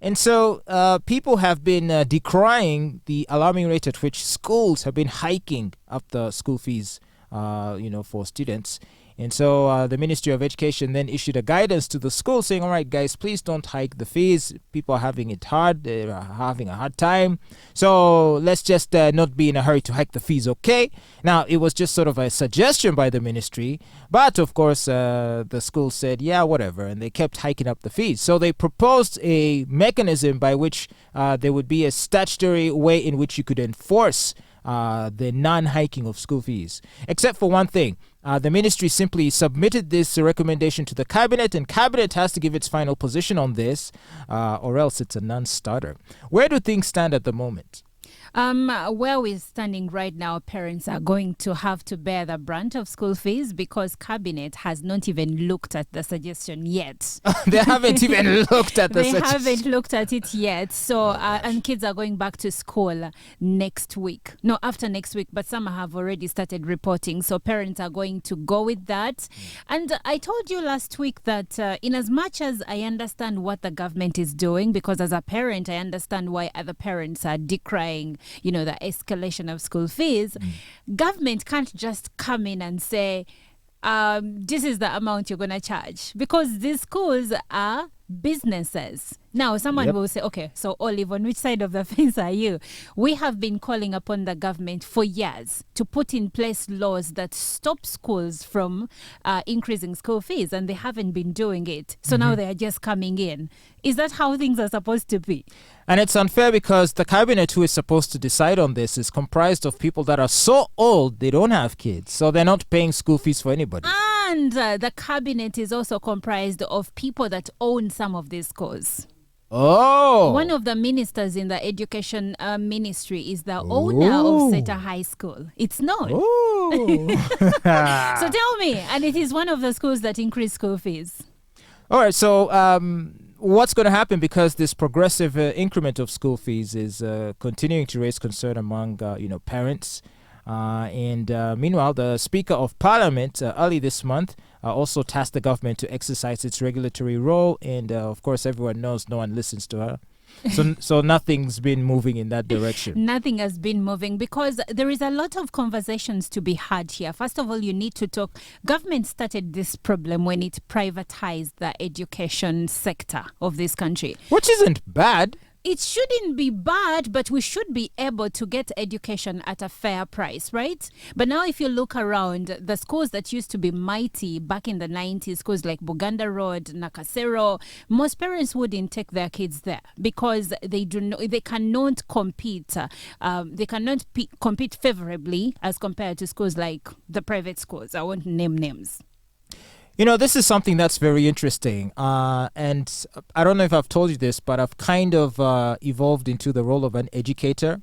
And so people have been decrying the alarming rate at which schools have been hiking up the school fees, for students. And so the Ministry of Education then issued a guidance to the school saying, all right, guys, please don't hike the fees. People are having it hard. They're having a hard time. So let's just not be in a hurry to hike the fees, okay? Now, it was just sort of a suggestion by the ministry. But, of course, the school said, yeah, whatever. And they kept hiking up the fees. So they proposed a mechanism by which there would be a statutory way in which you could enforce the non-hiking of school fees. Except for one thing. The ministry simply submitted this recommendation to the cabinet, and cabinet has to give its final position on this, or else it's a non-starter. Where do things stand at the moment? Where we're standing right now, parents are going to have to bear the brunt of school fees because cabinet has not even looked at the suggestion yet. They haven't even looked at the suggestion. They haven't looked at it yet. So, and kids are going back to school next week. No, after next week, but some have already started reporting. So parents are going to go with that. And I told you last week that in as much as I understand what the government is doing, because as a parent, I understand why other parents are decrying the escalation of school fees, government can't just come in and say, this is the amount you're going to charge, because these schools are businesses. Now, someone will say, okay, so Olive, on which side of the fence are you? We have been calling upon the government for years to put in place laws that stop schools from increasing school fees, and they haven't been doing it. So now they are just coming in. Is that how things are supposed to be? And it's unfair because the cabinet who is supposed to decide on this is comprised of people that are so old they don't have kids. So they're not paying school fees for anybody. And the cabinet is also comprised of people that own some of these schools. Oh. One of the ministers in the education ministry is the owner of Seta High School. It's known. So tell me, and it is one of the schools that increase school fees. All right, so what's going to happen, because this progressive increment of school fees is continuing to raise concern among parents. And meanwhile, the Speaker of Parliament early this month also tasked the government to exercise its regulatory role. And of course, everyone knows no one listens to her. So nothing's been moving in that direction. Nothing has been moving because there is a lot of conversations to be had here. First of all, you need to talk. Government started this problem when it privatized the education sector of this country. Which isn't bad. It shouldn't be bad, but we should be able to get education at a fair price, right? But now if you look around, the schools that used to be mighty back in the 90s, schools like Buganda Road, Nakasero, most parents wouldn't take their kids there because they cannot compete. They cannot compete favorably as compared to schools like the private schools. I won't name names. This is something that's very interesting. And I don't know if I've told you this, but I've kind of evolved into the role of an educator.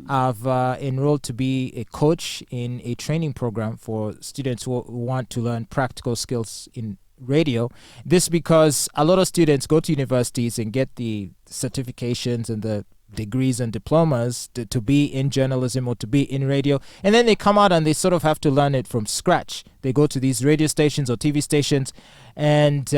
I've enrolled to be a coach in a training program for students who want to learn practical skills in radio. This because a lot of students go to universities and get the certifications and the degrees and diplomas to be in journalism or to be in radio, and then they come out and they sort of have to learn it from scratch. They go to these radio stations or TV stations, and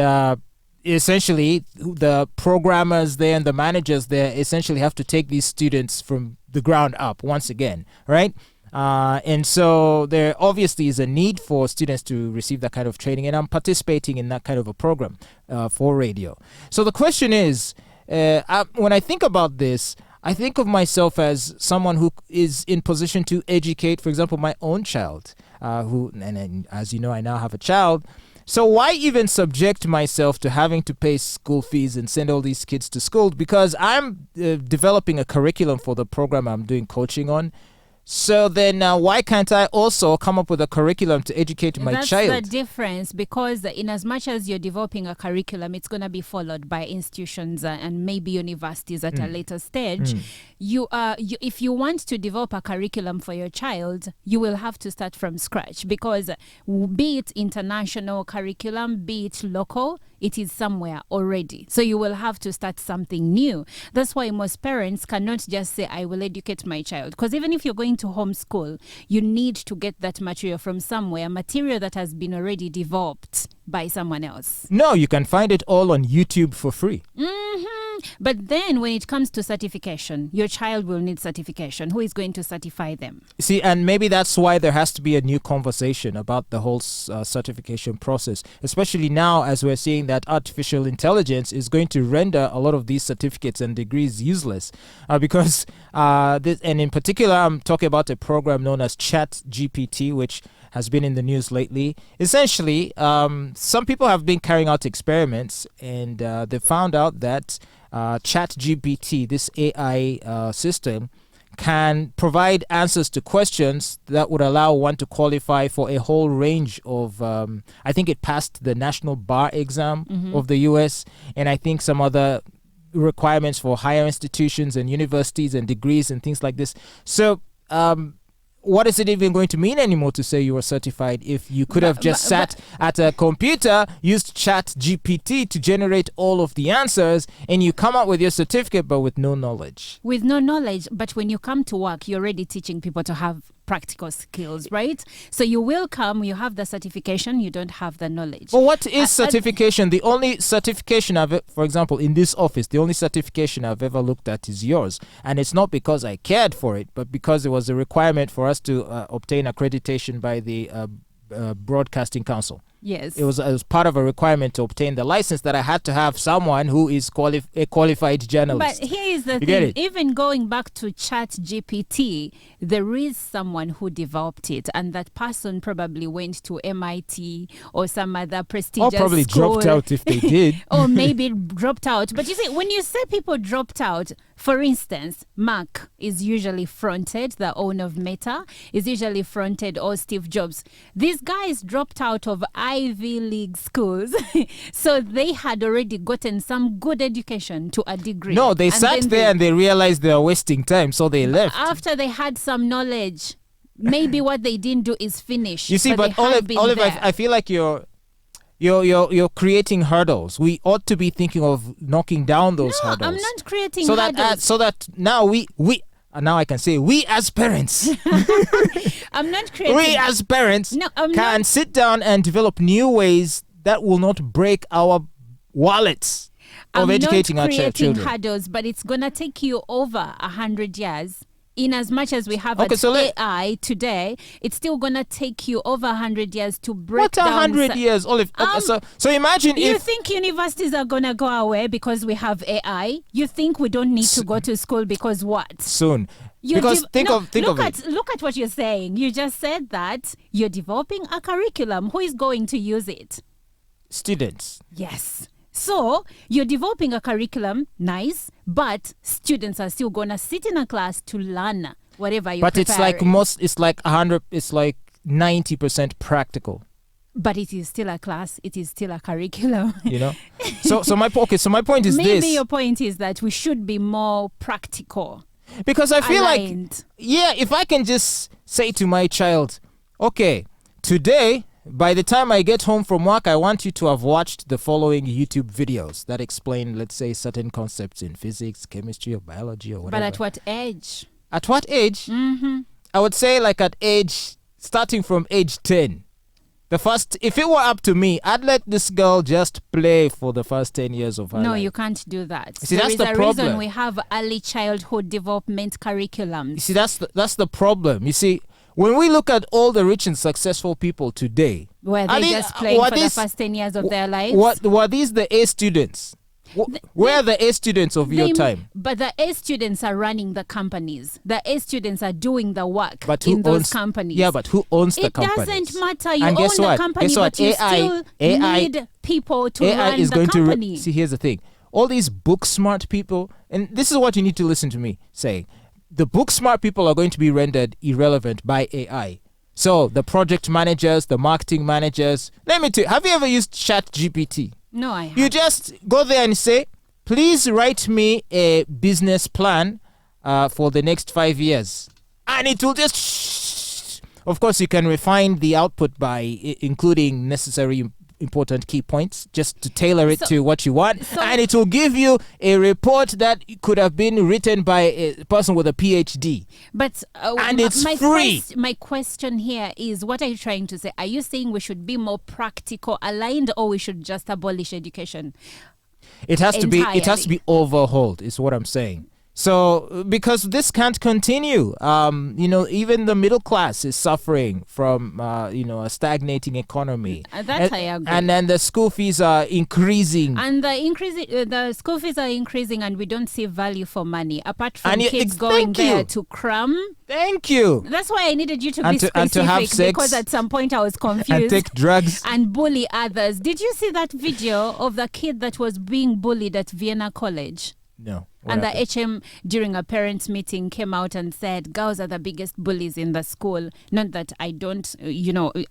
essentially the programmers there and the managers there essentially have to take these students from the ground up once again, right? And so there obviously is a need for students to receive that kind of training, and I'm participating in that kind of a program for radio. So the question is, when I think about this, I think of myself as someone who is in position to educate, for example, my own child, and as you know, I now have a child. So why even subject myself to having to pay school fees and send all these kids to school? Because I'm developing a curriculum for the program I'm doing coaching on. So then why can't I also come up with a curriculum to educate my child? That's the difference, because in as much as you're developing a curriculum, it's going to be followed by institutions and maybe universities at a later stage. If you want to develop a curriculum for your child, you will have to start from scratch, because be it international curriculum, be it local, it is somewhere already. So you will have to start something new. That's why most parents cannot just say, I will educate my child. Because even if you're going to homeschool, you need to get that material from somewhere, material that has been already developed by someone else. No, you can find it all on YouTube for free. But then when it comes to certification, your child will need certification. Who is going to certify them? See, and maybe that's why there has to be a new conversation about the whole certification process, especially now as we're seeing that artificial intelligence is going to render a lot of these certificates and degrees useless because and in particular, I'm talking about a program known as ChatGPT, which has been in the news lately. Essentially, some people have been carrying out experiments and they found out that ChatGPT, this AI system, can provide answers to questions that would allow one to qualify for a whole range of, I think it passed the national bar exam of the US, and I think some other requirements for higher institutions and universities and degrees and things like this. So, what is it even going to mean anymore to say you were certified if you could have just sat at a computer, used ChatGPT to generate all of the answers, and you come out with your certificate but with no knowledge? With no knowledge, but when you come to work, you're already teaching people to have practical skills, right? So you will come, you have the certification, you don't have the knowledge. Well, what is certification? The only certification for example, in this office, the only certification I've ever looked at is yours. And it's not because I cared for it, but because it was a requirement for us to obtain accreditation by the Broadcasting Council. Yes. It was part of a requirement to obtain the license that I had to have someone who is a qualified journalist. But here is the thing. Even going back to ChatGPT, there is someone who developed it, and that person probably went to MIT or some other prestigious or probably school. dropped out if they did. Or maybe dropped out. But you see, when you say people dropped out, for instance, Mark is usually fronted, the owner of Meta, is usually fronted, or Steve Jobs. These guys dropped out of Ivy League schools. So they had already gotten some good education to a degree. No, they sat there and they realized they were wasting time, so they left. After they had some knowledge, maybe what they didn't do is finish. You see, but Olive, I feel like you're creating hurdles. We ought to be thinking of knocking down those hurdles. No, I'm not creating hurdles. So that now now I can say we as parents. I'm not creating. We as parents can sit down and develop new ways that will not break our wallets of educating our children. I'm not creating hurdles, but it's gonna take you over 100 years. In as much as we have AI today, it's still gonna take you over 100 years to break down. What 100 years, Olive? So imagine you think universities are gonna go away because we have AI? You think we don't need to go to school because what? Soon. Because look at what you're saying. You just said that you're developing a curriculum. Who is going to use it? Students. Yes. So you're developing a curriculum, nice, but students are still gonna sit in a class to learn whatever you're preparing. It's like 90% practical. But it is still a class. It is still a curriculum. You know. So my point is this. Maybe your point is that we should be more practical. Because I feel like, if I can just say to my child, okay, today, by the time I get home from work, I want you to have watched the following YouTube videos that explain, let's say, certain concepts in physics, chemistry, or biology, or whatever. But at what age? At what age? Mm-hmm. I would say starting from age 10. If it were up to me, I'd let this girl just play for the first 10 years of her life. No, you can't do that. See, that's the problem. Reason we have early childhood development curriculums. You see, that's the problem. You see, when we look at all the rich and successful people today, were they just playing for the first 10 years of their lives? Were these the A students? Where are the A students of your time? But the A students are running the companies. The A students are doing the work in those companies. Yeah, but who owns the companies? It doesn't matter. You own the company, but you still need people to run the company. See, here's the thing. All these book smart people, and this is what you need to listen to me saying. The book smart people are going to be rendered irrelevant by AI. So the project managers, the marketing managers. Let me tell you, have you ever used ChatGPT? No, I haven't. You just go there and say, please write me a business plan for the next 5 years. And it will just... Of course, you can refine the output by including necessary important key points just to tailor it to what you want, and it will give you a report that could have been written by a person with a PhD. But and it's free. My question here is, what are you trying to say? Are you saying we should be more practical aligned, or we should just abolish education? It has to Entirely. be overhauled, is what I'm saying. So because this can't continue, even the middle class is suffering from a stagnating economy. That I agree. And then the school fees are increasing. And the school fees are increasing, and we don't see value for money apart from And kids going there to cram. Thank you. That's why I needed you to be And specific, to have sex, because at some point I was confused. and take drugs. And bully others. Did you see that video of the kid that was being bullied at Vienna College? No. What And happened? the HM during a parents meeting came out and said girls are the biggest bullies in the school. Not that I don't,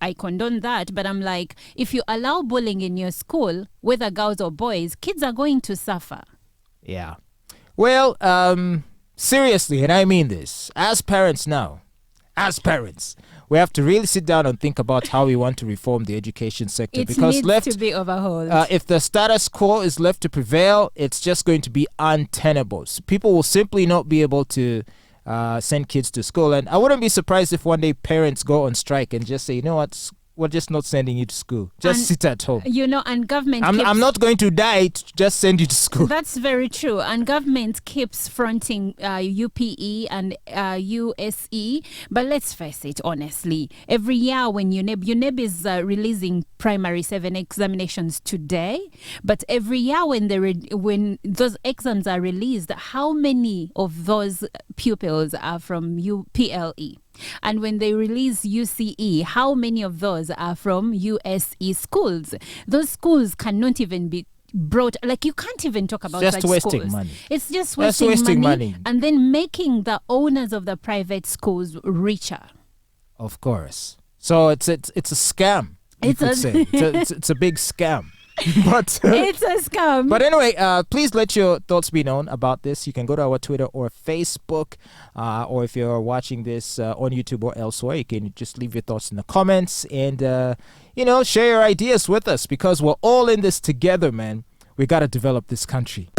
I condone that, but I'm like, if you allow bullying in your school, whether girls or boys, kids are going to suffer. Yeah. Well, seriously, and I mean this, as parents, we have to really sit down and think about how we want to reform the education sector. It because needs to be overhauled. if the status quo is left to prevail, it's just going to be untenable. So people will simply not be able to send kids to school. And I wouldn't be surprised if one day parents go on strike and just say, you know what, we're just not sending you to school. Just sit at home. And government I'm not going to die to just send you to school. That's very true. And government keeps fronting UPE and USE. But let's face it, honestly. Every year when UNEB is releasing primary 7 examinations today, but every year when those exams are released, how many of those pupils are from UPLE? And when they release UCE, how many of those are from USE schools? Those schools cannot even be brought, like you can't even talk about just such wasting schools. money. It's just That's wasting money. And then making the owners of the private schools richer. Of course. So it's a scam. It's a big scam. But it's a scam. But anyway, please let your thoughts be known about this. You can go to our Twitter or Facebook, or if you're watching this on YouTube or elsewhere, you can just leave your thoughts in the comments and share your ideas with us, because we're all in this together, man. We got to develop this country.